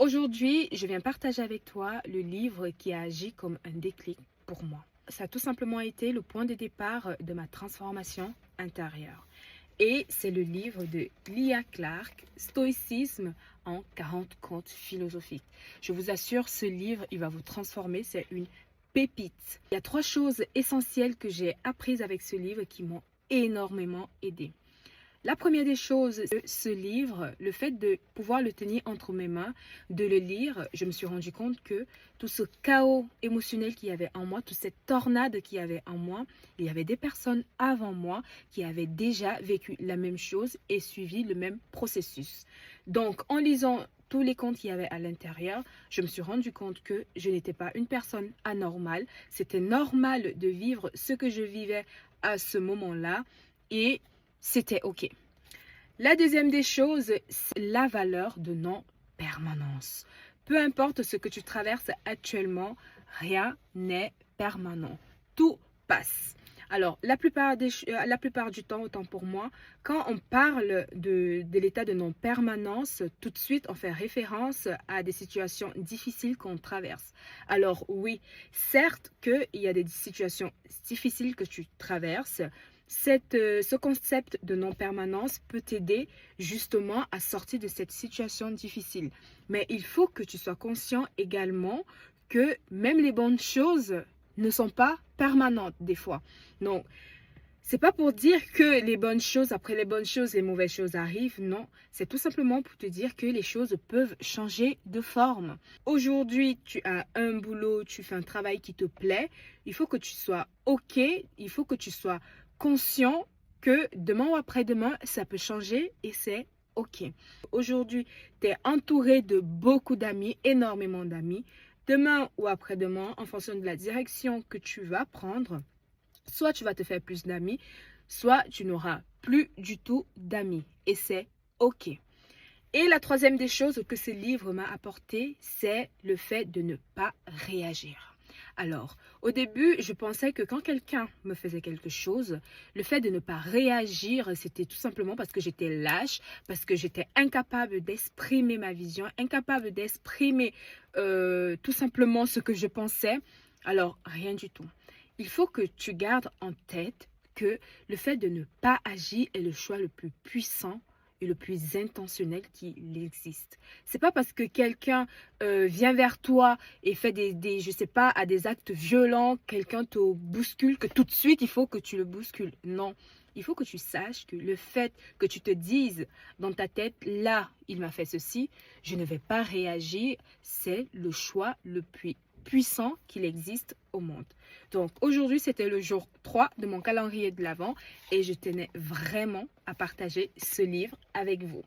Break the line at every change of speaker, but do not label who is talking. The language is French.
Aujourd'hui, je viens partager avec toi le livre qui a agi comme un déclic pour moi. Ça a tout simplement été le point de départ de ma transformation intérieure. Et c'est le livre de Lia Clark, Stoïcisme en 40 contes philosophiques. Je vous assure, ce livre, il va vous transformer. C'est une pépite. Il y a 3 choses essentielles que j'ai apprises avec ce livre qui m'ont énormément aidé. La première des choses, ce livre, le fait de pouvoir le tenir entre mes mains, de le lire, je me suis rendu compte que tout ce chaos émotionnel qu'il y avait en moi, toute cette tornade qu'il y avait en moi, il y avait des personnes avant moi qui avaient déjà vécu la même chose et suivi le même processus. Donc, en lisant tous les contes qu'il y avait à l'intérieur, je me suis rendu compte que je n'étais pas une personne anormale. C'était normal de vivre ce que je vivais à ce moment-là et c'était OK. La deuxième des choses, c'est la valeur de non-permanence. Peu importe ce que tu traverses actuellement, rien n'est permanent. Tout passe. Alors, la plupart du temps, autant pour moi, quand on parle de l'état de non-permanence, tout de suite, on fait référence à des situations difficiles qu'on traverse. Alors oui, certes qu'il y a des situations difficiles que tu traverses, ce concept de non-permanence peut t'aider justement à sortir de cette situation difficile. Mais il faut que tu sois conscient également que même les bonnes choses ne sont pas permanentes des fois. Donc, c'est pas pour dire que les bonnes choses, après les bonnes choses, les mauvaises choses arrivent. Non, c'est tout simplement pour te dire que les choses peuvent changer de forme. Aujourd'hui, tu as un boulot, tu fais un travail qui te plaît. Il faut que tu sois OK, il faut que tu sois conscient que demain ou après-demain, ça peut changer et c'est OK. Aujourd'hui, tu es entouré de beaucoup d'amis, énormément d'amis. Demain ou après-demain, en fonction de la direction que tu vas prendre, soit tu vas te faire plus d'amis, soit tu n'auras plus du tout d'amis. Et c'est OK. Et la troisième des choses que ce livre m'a apporté, c'est le fait de ne pas réagir. Alors, au début, je pensais que quand quelqu'un me faisait quelque chose, le fait de ne pas réagir, c'était tout simplement parce que j'étais lâche, parce que j'étais incapable d'exprimer ma vision, incapable d'exprimer tout simplement ce que je pensais. Alors, rien du tout. Il faut que tu gardes en tête que le fait de ne pas agir est le choix le plus puissant et le plus intentionnel qu'il existe. C'est pas parce que quelqu'un vient vers toi et fait je sais pas, à des actes violents, quelqu'un te bouscule, que tout de suite il faut que tu le bouscules. Non, il faut que tu saches que le fait que tu te dises dans ta tête, là, il m'a fait ceci, je ne vais pas réagir, c'est le choix le plus puissant qu'il existe au monde. Donc aujourd'hui, c'était le jour 3 de mon calendrier de l'Avent et je tenais vraiment à partager ce livre avec vous.